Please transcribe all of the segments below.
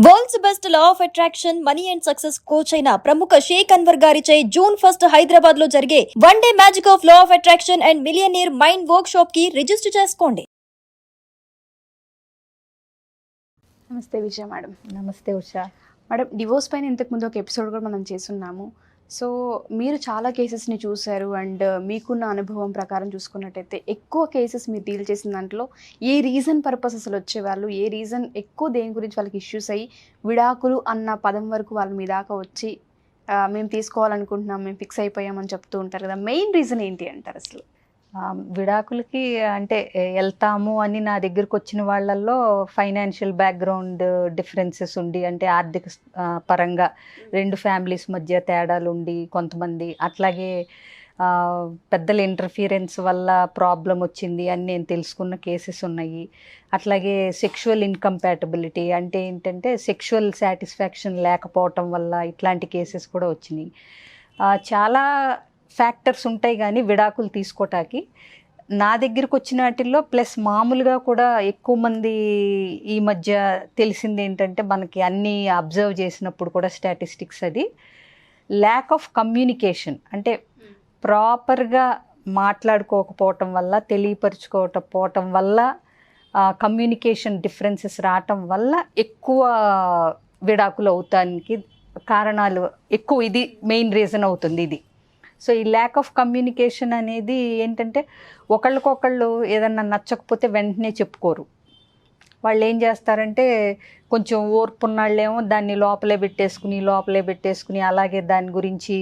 World's best law of attraction money and success coach అయిన ప్రముఖ షేక్ అన్వర్ గారిచే జూన్ 1 హైదరాబాద్ లో జరిగే one day magic of law of attraction and millionaire mind work shop కి register చేసుకోండి. నమస్తే విజయ మేడం. నమస్తే ఉషా మేడం, డివోర్స్ పైన ఇంతకుముందు ఒక ఎపిసోడ్ కూడా మనం చేస్తున్నాము. సో మీరు చాలా కేసెస్ని చూశారు అండ్ మీకున్న అనుభవం ప్రకారం చూసుకున్నట్టయితే ఎక్కువ కేసెస్ మీరు డీల్ చేసిన దాంట్లో ఏ రీజన్ పర్పస్ అసలు వచ్చేవాళ్ళు, ఏ రీజన్ ఎక్కువ దేని గురించి వాళ్ళకి ఇష్యూస్ అయ్యి విడాకులు అన్న పదం వరకు వాళ్ళ మీ దాకా వచ్చి మేము తీసుకోవాలనుకుంటున్నాం, మేము ఫిక్స్ అయిపోయామని చెప్తూ ఉంటారు కదా, మెయిన్ రీజన్ ఏంటి అంటారు అసలు? విడాకులకి అంటే వెళ్తాము అని నా దగ్గరకు వచ్చిన వాళ్ళల్లో ఫైనాన్షియల్ బ్యాక్గ్రౌండ్ డిఫరెన్సెస్ ఉండి, అంటే ఆర్థిక పరంగా రెండు ఫ్యామిలీస్ మధ్య తేడాలు ఉండి కొంతమంది, అట్లాగే పెద్దల ఇంటర్ఫియరెన్స్ వల్ల ప్రాబ్లం వచ్చింది అని నేను తెలుసుకున్న కేసెస్ ఉన్నాయి. అట్లాగే సెక్షువల్ ఇన్కంపాటబిలిటీ అంటే ఏంటంటే సెక్షువల్ సాటిస్ఫాక్షన్ లేకపోవటం వల్ల ఇట్లాంటి కేసెస్ కూడా వచ్చినాయి. చాలా ఫ్యాక్టర్స్ ఉంటాయి కానీ విడాకులు తీసుకోవటానికి నా దగ్గరకు వచ్చిన వాటిల్లో ప్లస్ మామూలుగా కూడా ఎక్కువ మంది ఈ మధ్య తెలిసింది ఏంటంటే మనకి అన్నీ అబ్జర్వ్ చేసినప్పుడు కూడా స్టాటిస్టిక్స్ అది ల్యాక్ ఆఫ్ కమ్యూనికేషన్, అంటే ప్రాపర్గా మాట్లాడుకోకపోవటం వల్ల, తెలియపరచుకోకపోవటం వల్ల, కమ్యూనికేషన్ డిఫరెన్సెస్ రావటం వల్ల ఎక్కువ విడాకులు అవుతానికి కారణాలు ఎక్కువ. ఇది మెయిన్ రీజన్ అవుతుంది ఇది. సో ఈ ల్యాక్ ఆఫ్ కమ్యూనికేషన్ అనేది ఏంటంటే ఒకళ్ళకొకళ్ళు ఏదన్నా నచ్చకపోతే వెంటనే చెప్పుకోరు. వాళ్ళు ఏం చేస్తారంటే కొంచెం ఓర్పున్నాళ్ళేమో దాన్ని లోపలే పెట్టేసుకుని అలాగే దాని గురించి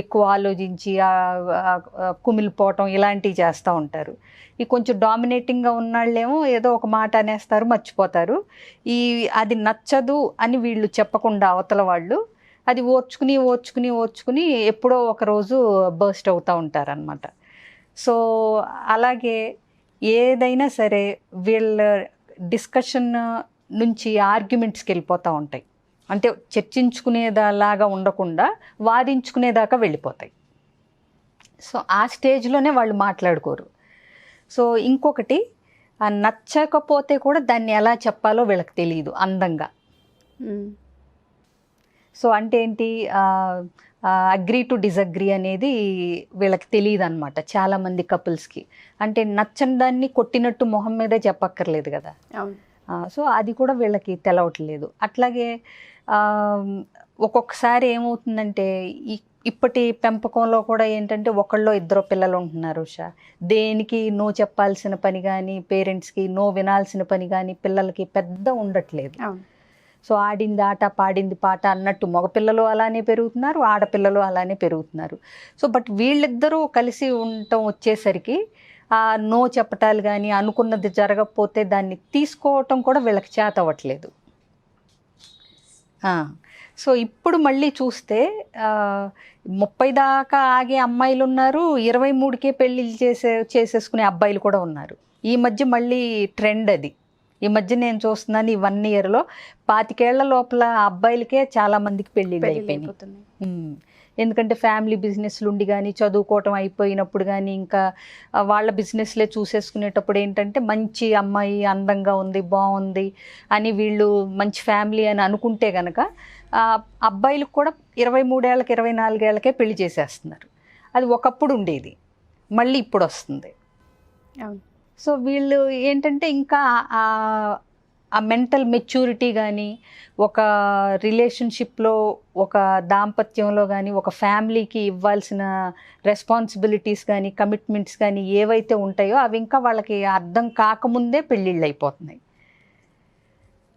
ఎక్కువ ఆలోచించి కుమిలిపోవటం ఇలాంటివి చేస్తూ ఉంటారు. ఈ కొంచెం డామినేటింగ్గా ఉన్నాళ్ళేమో ఏదో ఒక మాట అనేస్తారు, మర్చిపోతారు. అది నచ్చదు అని వీళ్ళు చెప్పకుండా అవతల వాళ్ళు అది ఓర్చుకుని ఎప్పుడో ఒకరోజు బర్స్ట్ అవుతూ ఉంటారనమాట. సో అలాగే ఏదైనా సరే వీళ్ళ డిస్కషన్ నుంచి ఆర్గ్యుమెంట్స్కి వెళ్ళిపోతూ ఉంటాయి. అంటే చర్చించుకునేదాలాగా ఉండకుండా వాదించుకునేదాకా వెళ్ళిపోతాయి. సో ఆ స్టేజ్లోనే వాళ్ళు మాట్లాడుకోరు. సో ఇంకొకటి, నచ్చకపోతే కూడా దాన్ని ఎలా చెప్పాలో వీళ్ళకి తెలియదు అందంగా. సో అంటే ఏంటి, అగ్రీ టు డిసగ్రీ అనేది వీళ్ళకి తెలియదు అనమాట చాలామంది కపుల్స్కి. అంటే నచ్చని దాన్ని కొట్టినట్టు మొహం మీదే చెప్పక్కర్లేదు కదా. సో అది కూడా వీళ్ళకి తెలవట్లేదు. అట్లాగే ఒక్కొక్కసారి ఏమవుతుందంటే ఇప్పటి పెంపకంలో కూడా ఏంటంటే ఒకళ్ళో ఇద్దరు పిల్లలు ఉంటున్నారు ఉషా. దేనికి నో చెప్పాల్సిన పని కానీ, పేరెంట్స్కి నో వినాల్సిన పని కానీ పిల్లలకి పెద్ద ఉండట్లేదు. సో ఆడింది ఆట పాడింది పాట అన్నట్టు మగపిల్లలు అలానే పెరుగుతున్నారు, ఆడపిల్లలు అలానే పెరుగుతున్నారు. సో బట్ వీళ్ళిద్దరూ కలిసి ఉండటం వచ్చేసరికి నో చెప్పటాలు కానీ, అనుకున్నది జరగకపోతే దాన్ని తీసుకోవటం కూడా వీళ్ళకి చేత అవ్వట్లేదు. సో ఇప్పుడు మళ్ళీ చూస్తే 30 దాకా ఆగే అమ్మాయిలు ఉన్నారు, 23కే పెళ్ళిళ్ళు చేసేసుకునే అబ్బాయిలు కూడా ఉన్నారు. ఈ మధ్య మళ్ళీ ట్రెండ్ అది. ఈ మధ్య నేను చూస్తున్నాను ఈ 1 ఇయర్లో 25 ఏళ్ల లోపల అబ్బాయిలకే చాలా మందికి పెళ్ళిళ్ళు అయిపోయినాయి. ఎందుకంటే ఫ్యామిలీ బిజినెస్లు ఉండి కానీ, చదువుకోవటం అయిపోయినప్పుడు కానీ, ఇంకా వాళ్ళ బిజినెస్లే చూసేసుకునేటప్పుడు ఏంటంటే మంచి అమ్మాయి అందంగా ఉంది, బాగుంది అని వీళ్ళు మంచి ఫ్యామిలీ అని అనుకుంటే కనుక అబ్బాయిలకు కూడా 23 ఏళ్ళకి 24 ఏళ్ళకే పెళ్లి చేసేస్తున్నారు. అది ఒకప్పుడు ఉండేది, మళ్ళీ ఇప్పుడు వస్తుంది. సో వీళ్ళు ఏంటంటే ఇంకా ఆ మెంటల్ మెచ్యూరిటీ కానీ, ఒక రిలేషన్షిప్లో, ఒక దాంపత్యంలో కానీ, ఒక ఫ్యామిలీకి ఇవ్వాల్సిన రెస్పాన్సిబిలిటీస్ కానీ, కమిట్మెంట్స్ కానీ ఏవైతే ఉంటాయో అవి ఇంకా వాళ్ళకి అర్థం కాకముందే పెళ్ళిళ్ళు అయిపోతున్నాయి.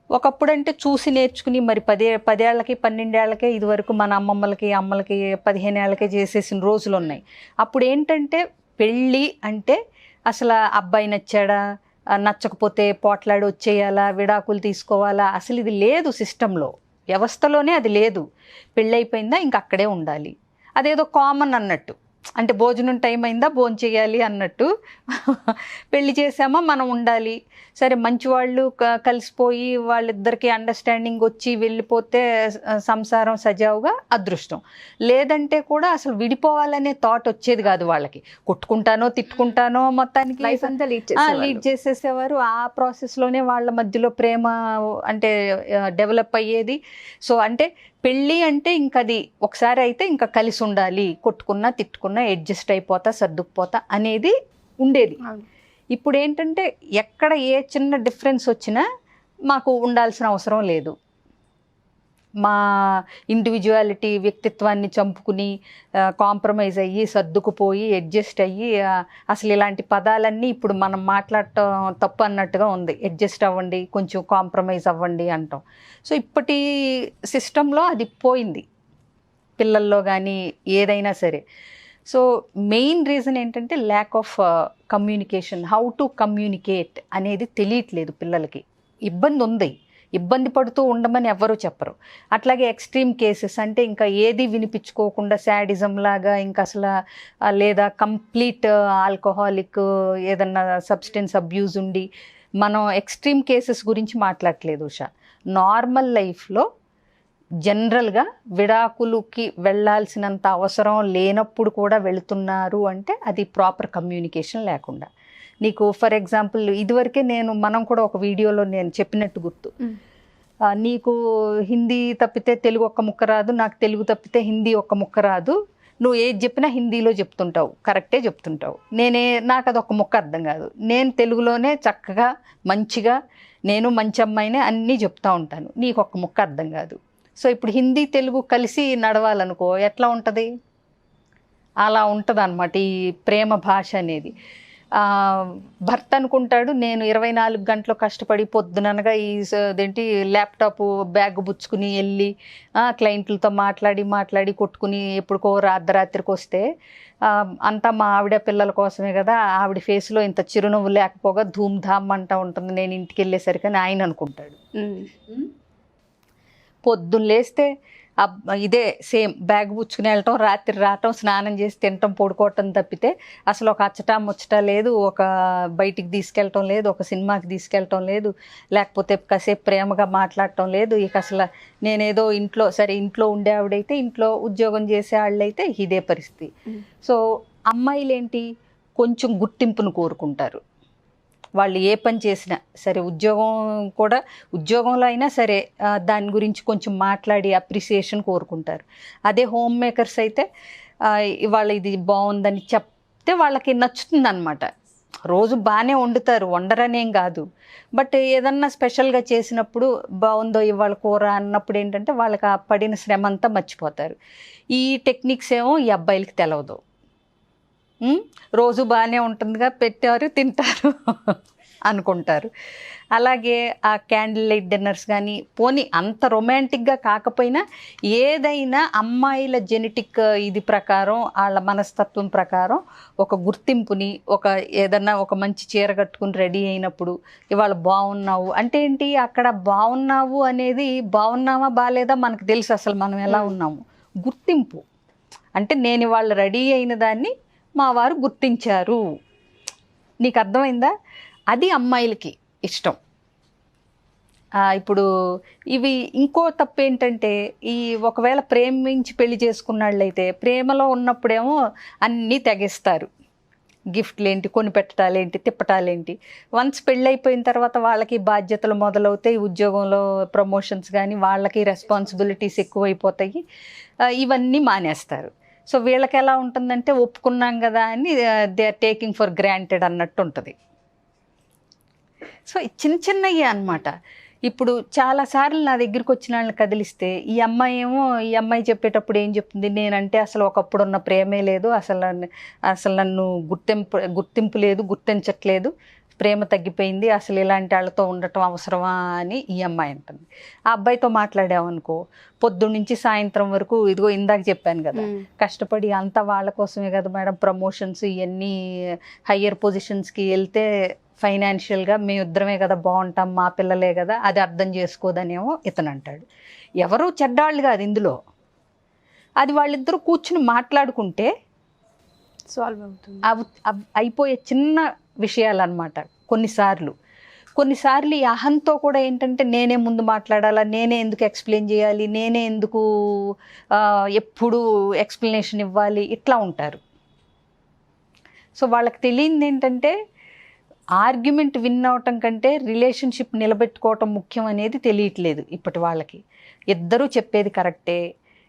ఒకప్పుడు అంటే చూసి నేర్చుకుని మరి 10 ఏళ్ళకి 12 ఏళ్ళకే ఇదివరకు మన అమ్మమ్మలకి 15 ఏళ్ళకే చేసేసిన రోజులు ఉన్నాయి. అప్పుడు ఏంటంటే పెళ్ళి అంటే అసలు అబ్బాయి నచ్చాడా, నచ్చకపోతే పోట్లాడి వచ్చేయాలా, విడాకులు తీసుకోవాలా, అసలు ఇది లేదు సిస్టంలో, వ్యవస్థలోనే అది లేదు. పెళ్ళైపోయిందా ఇంక అక్కడే ఉండాలి, అదేదో కామన్ అన్నట్టు. అంటే భోజనం టైం అయిందా, భోజనం చేయాలి అన్నట్టు. పెళ్లి చేసామా మనం ఉండాలి, సరే మంచి వాళ్ళు కలిసిపోయి వాళ్ళిద్దరికి అండర్స్టాండింగ్ వచ్చి వెళ్ళిపోతే సంసారం సజావుగా అదృష్టం. లేదంటే కూడా అసలు విడిపోవాలనే థాట్ వచ్చేది కాదు వాళ్ళకి. కొట్టుకుంటానో తిట్టుకుంటానో మొత్తానికి లైఫ్ అంతా లీడ్ చేసేసేవారు. ఆ ప్రాసెస్లోనే వాళ్ళ మధ్యలో ప్రేమ అంటే డెవలప్ అయ్యేది. సో అంటే పెళ్ళి అంటే ఇంకది ఒకసారి అయితే ఇంకా కలిసి ఉండాలి, కొట్టుకున్నా తిట్టుకున్నా అడ్జస్ట్ అయిపోతా సర్దుకుపోతా అనేది ఉండేది. ఇప్పుడు ఏంటంటే ఎక్కడ ఏ చిన్న డిఫరెన్స్ వచ్చినా మాకు ఉండాల్సిన అవసరం లేదు. మా ఇండివిజువాలిటీ వ్యక్తిత్వాన్ని చంపుకుని కాంప్రమైజ్ అయ్యి సర్దుకుపోయి అడ్జస్ట్ అయ్యి అసలు ఇలాంటి పదాలన్నీ ఇప్పుడు మనం మాట్లాడటం తప్పు అన్నట్టుగా ఉంది. అడ్జస్ట్ అవ్వండి, కొంచెం కాంప్రమైజ్ అవ్వండి అంటాం. సో ఇప్పటి సిస్టంలో అది పోయింది పిల్లల్లో కానీ ఏదైనా సరే. సో మెయిన్ రీజన్ ఏంటంటే lack of communication. How to communicate అనేది తెలియట్లేదు పిల్లలకి. ఇబ్బంది ఉంది, ఇబ్బంది పడుతూ ఉండమని ఎవ్వరూ చెప్పరు. అట్లాగే ఎక్స్ట్రీమ్ కేసెస్ అంటే ఇంకా ఏది వినిపించుకోకుండా శాడిజం లాగా ఇంకా అసలు లేదా కంప్లీట్ ఆల్కహాలిక్ ఏదన్నా సబ్స్టెన్స్ అబ్యూజ్ ఉండి మనం ఎక్స్ట్రీమ్ కేసెస్ గురించి మాట్లాడట్లేదు ఉషా. నార్మల్ లైఫ్లో జనరల్గా విడాకులకి వెళ్ళాల్సినంత అవసరం లేనప్పుడు కూడా వెళుతున్నారు అంటే అది ప్రాపర్ కమ్యూనికేషన్ లేకుండా. నీకు ఫర్ ఎగ్జాంపుల్ ఇదివరకే మనం కూడా ఒక వీడియోలో నేను చెప్పినట్టు గుర్తు, నీకు హిందీ తప్పితే తెలుగు ఒక్క ముక్క రాదు, నాకు తెలుగు తప్పితే హిందీ ఒక్క ముక్క రాదు, నువ్వు ఏది చెప్పినా హిందీలో చెప్తుంటావు, కరెక్టే చెప్తుంటావు, నాకు అది ఒక్క ముక్క అర్థం కాదు, నేను తెలుగులోనే చక్కగా మంచిగా నేను మంచి అమ్మాయినే అన్నీ చెప్తూ ఉంటాను, నీకు ఒక్క ముక్క అర్థం కాదు. సో ఇప్పుడు హిందీ తెలుగు కలిసి నడవాలనుకో ఎట్లా ఉంటుంది? అలా ఉంటుంది అన్నమాట ఈ ప్రేమ భాష అనేది. భర్త అనుకుంటాడు నేను 24 గంటలు కష్టపడి పొద్దుననగా అదేంటి ల్యాప్టాప్ బ్యాగ్ బుచ్చుకుని వెళ్ళి క్లయింట్లతో మాట్లాడి కొట్టుకుని ఎప్పుడుకో అర్ధరాత్రికి వస్తే అంతా మా ఆవిడ పిల్లల కోసమే కదా, ఆవిడ ఫేస్లో ఇంత చిరునవ్వు లేకపోగా ధూమ్ ధామ్ అంటూ ఉంటుంది నేను ఇంటికి వెళ్ళేసరికి అని ఆయన అనుకుంటాడు. పొద్దున్న లేస్తే ఇదే సేమ్ బ్యాగ్ పుచ్చుకుని వెళ్ళటం, రాత్రి రావటం, స్నానం చేసి తినటం, పడుకోవటం తప్పితే అసలు ఒక అచ్చటా ముచ్చట లేదు, ఒక బయటికి తీసుకెళ్ళటం లేదు, ఒక సినిమాకి తీసుకెళ్ళటం లేదు, లేకపోతే కాసేపు ప్రేమగా మాట్లాడటం లేదు. ఇక అసలు నేనేదో ఇంట్లో ఉండే ఆవిడైతే, ఇంట్లో ఉద్యోగం చేసే వాళ్ళైతే ఇదే పరిస్థితి. సో అమ్మాయిలు ఏంటి కొంచెం గుర్తింపును కోరుకుంటారు. వాళ్ళు ఏ పని చేసినా సరే, ఉద్యోగంలో అయినా సరే దాని గురించి కొంచెం మాట్లాడి అప్రిసియేషన్ కోరుకుంటారు. అదే హోమ్ మేకర్స్ అయితే ఇవాళ ఇది బాగుందని చెప్తే వాళ్ళకి నచ్చుతుంది అనమాట. రోజు బాగానే వండరనేం కాదు, బట్ ఏదన్నా స్పెషల్గా చేసినప్పుడు బాగుందో ఇవాళ కూర అన్నప్పుడు ఏంటంటే వాళ్ళకి ఆ పడిన శ్రమ అంతా మర్చిపోతారు. ఈ టెక్నిక్స్ ఏమో ఈ అబ్బాయిలకి తెలవదు. రోజు బాగానే ఉంటుందిగా పెట్టారు తింటారు అనుకుంటారు. అలాగే ఆ క్యాండిల్ లైట్ డిన్నర్స్ కానీ పోనీ అంత రొమాంటిక్గా కాకపోయినా ఏదైనా అమ్మాయిల జెనెటిక్ ఇది ప్రకారం వాళ్ళ మనస్తత్వం ప్రకారం ఒక గుర్తింపుని ఏదన్నా ఒక మంచి చీర కట్టుకుని రెడీ అయినప్పుడు ఇవాళ బాగున్నావు అంటే ఏంటి, అక్కడ బాగున్నావు అనేది బాగున్నావా బాగాలేదా మనకు తెలుసు, అసలు మనం ఎలా ఉన్నాము. గుర్తింపు అంటే నేను ఇవాళ రెడీ అయిన దాన్ని మా వారు గుర్తించారు, నీకు అర్థమైందా? అది అమ్మాయిలకి ఇష్టం. ఇప్పుడు ఇవి ఇంకో తప్పు ఏంటంటే ఒకవేళ ప్రేమించి పెళ్లి చేసుకున్నాళ్ళైతే ప్రేమలో ఉన్నప్పుడేమో అన్నీ తెగిస్తారు. గిఫ్ట్లేంటి, కొని పెట్టాలేంటి, తిప్పటాలేంటి. వన్స్ పెళ్ళైపోయిన తర్వాత వాళ్ళకి బాధ్యతలు మొదలవుతాయి, ఉద్యోగంలో ప్రమోషన్స్ కానీ వాళ్ళకి రెస్పాన్సిబిలిటీస్ ఎక్కువైపోతాయి, ఇవన్నీ మానేస్తారు. సో వీళ్ళకి ఎలా ఉంటుందంటే ఒప్పుకున్నాం కదా అని they are taking for granted అన్నట్టు ఉంటుంది. సో చిన్నవి అన్నమాట. ఇప్పుడు చాలాసార్లు నా దగ్గరికి వచ్చిన వాళ్ళని కదిలిస్తే ఈ అమ్మాయి చెప్పేటప్పుడు ఏం చెప్తుంది, నేనంటే అసలు ఒకప్పుడు ఉన్న ప్రేమే లేదు, అసలు నన్ను గుర్తింపు లేదు, గుర్తించట్లేదు, ప్రేమ తగ్గిపోయింది, అసలు ఇలాంటి వాళ్ళతో ఉండటం అవసరమా అని ఈ అమ్మాయి అంటుంది. ఆ అబ్బాయితో మాట్లాడామనుకో పొద్దున్న నుంచి సాయంత్రం వరకు ఇదిగో ఇందాక చెప్పాను కదా, కష్టపడి అంతా వాళ్ళ కోసమే కదా మేడం, ప్రమోషన్స్ ఇవన్నీ హయ్యర్ పొజిషన్స్కి వెళ్తే ఫైనాన్షియల్గా మేమిద్దరమే కదా బాగుంటాం, మా పిల్లలే కదా, అది అర్థం చేసుకోదనేమో ఇతను అంటాడు. ఎవరు చెడ్డాళ్ళు కాదు ఇందులో, అది వాళ్ళిద్దరూ కూర్చుని మాట్లాడుకుంటే సాల్వ్ అవుతుంది. అయిపోయే చిన్న విషయాలు అనమాట. కొన్నిసార్లు ఈ అహంతో కూడా ఏంటంటే నేనే ముందు మాట్లాడాలా, నేనే ఎందుకు ఎక్స్ప్లెయిన్ చేయాలి, నేనే ఎందుకు ఎప్పుడు ఎక్స్ప్లెనేషన్ ఇవ్వాలి, ఇట్లా ఉంటారు. సో వాళ్ళకి తెలియంది ఏంటంటే ఆర్గ్యుమెంట్ విన్ అవటం కంటే రిలేషన్షిప్ నిలబెట్టుకోవటం ముఖ్యం అనేది తెలియట్లేదు ఇప్పటి వాళ్ళకి. ఇద్దరూ చెప్పేది కరెక్టే.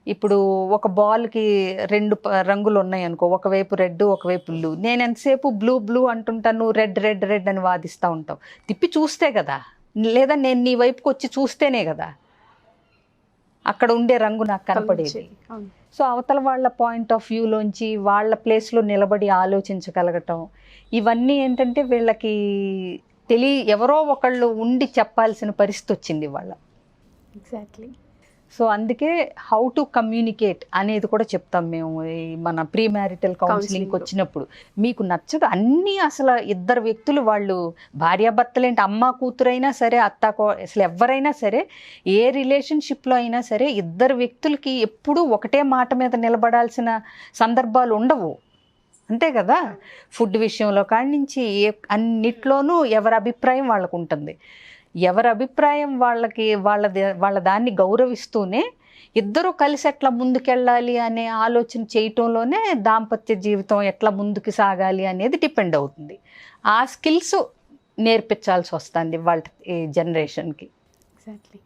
ఇప్పుడు ఒక బాల్కి 2 రంగులు ఉన్నాయి అనుకో, ఒకవైపు రెడ్ ఒకవైపు బ్లూ. నేను ఎంతసేపు బ్లూ అంటుంటాను, రెడ్ అని వాదిస్తూ ఉంటావు. తిప్పి చూస్తే కదా, లేదా నేను నీ వైపుకి వచ్చి చూస్తేనే కదా అక్కడ ఉండే రంగు నాకు కనపడేది. సో అవతల వాళ్ళ పాయింట్ ఆఫ్ వ్యూలోంచి వాళ్ళ ప్లేస్లో నిలబడి ఆలోచించగలగటం, ఇవన్నీ ఏంటంటే వీళ్ళకి ఎవరో ఒకళ్ళు ఉండి చెప్పాల్సిన పరిస్థితి వచ్చింది వాళ్ళ. ఎగ్జాక్ట్లీ. సో అందుకే హౌ టు కమ్యూనికేట్ అనేది కూడా చెప్తాం మేము ఈ మన ప్రీ మ్యారిటల్ కౌన్సిలింగ్కి వచ్చినప్పుడు. మీకు నచ్చదు అన్నీ, అసలు ఇద్దరు వ్యక్తులు, వాళ్ళు భార్యాభర్తలేంటి, అమ్మ కూతురైనా సరే, అసలు ఎవరైనా సరే, ఏ రిలేషన్షిప్లో అయినా సరే ఇద్దరు వ్యక్తులకి ఎప్పుడూ ఒకటే మాట మీద నిలబడాల్సిన సందర్భాలు ఉండవు. అంతే కదా. ఫుడ్ విషయంలో కాడి నుంచి అన్నిట్లోనూ ఎవరి అభిప్రాయం వాళ్ళకు ఉంటుంది. ఎవరి అభిప్రాయం వాళ్ళ దాన్ని గౌరవిస్తూనే ఇద్దరూ కలిసి ఎట్లా ముందుకెళ్ళాలి అనే ఆలోచన చేయటంలోనే దాంపత్య జీవితం ఎట్లా ముందుకు సాగాలి అనేది డిపెండ్ అవుతుంది. ఆ స్కిల్స్ నేర్పించాల్సి వస్తుంది వాళ్ళ జనరేషన్కి. Exactly.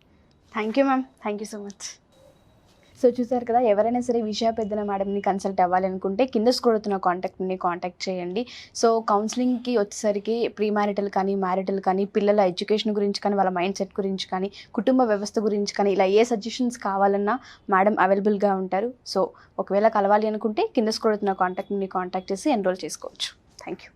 Thank you ma'am, thank you so much. So చూసారు కదా, ఎవరైనా సరే విషయ పెద్దన మేడంని కన్సల్ట్ అవ్వాలనుకుంటే కింద స్క్రోల్ అవుతున్న కాంటాక్ట్ని కాంటాక్ట్ చేయండి. సో కౌన్సిలింగ్కి వచ్చేసరికి ప్రీ మ్యారిటల్ కానీ, మ్యారిటల్ కానీ, పిల్లల ఎడ్యుకేషన్ గురించి కానీ, వాళ్ళ మైండ్ సెట్ గురించి కానీ, కుటుంబ వ్యవస్థ గురించి కానీ, ఇలా ఏ సజెషన్స్ కావాలన్నా మేడం అవైలబుల్గా ఉంటారు. సో ఒకవేళ కలవాలి అనుకుంటే కింద స్క్రోల్ అవుతున్న కాంటాక్ట్ని కాంటాక్ట్ చేసి ఎన్రోల్ చేసుకోవచ్చు. Thank you.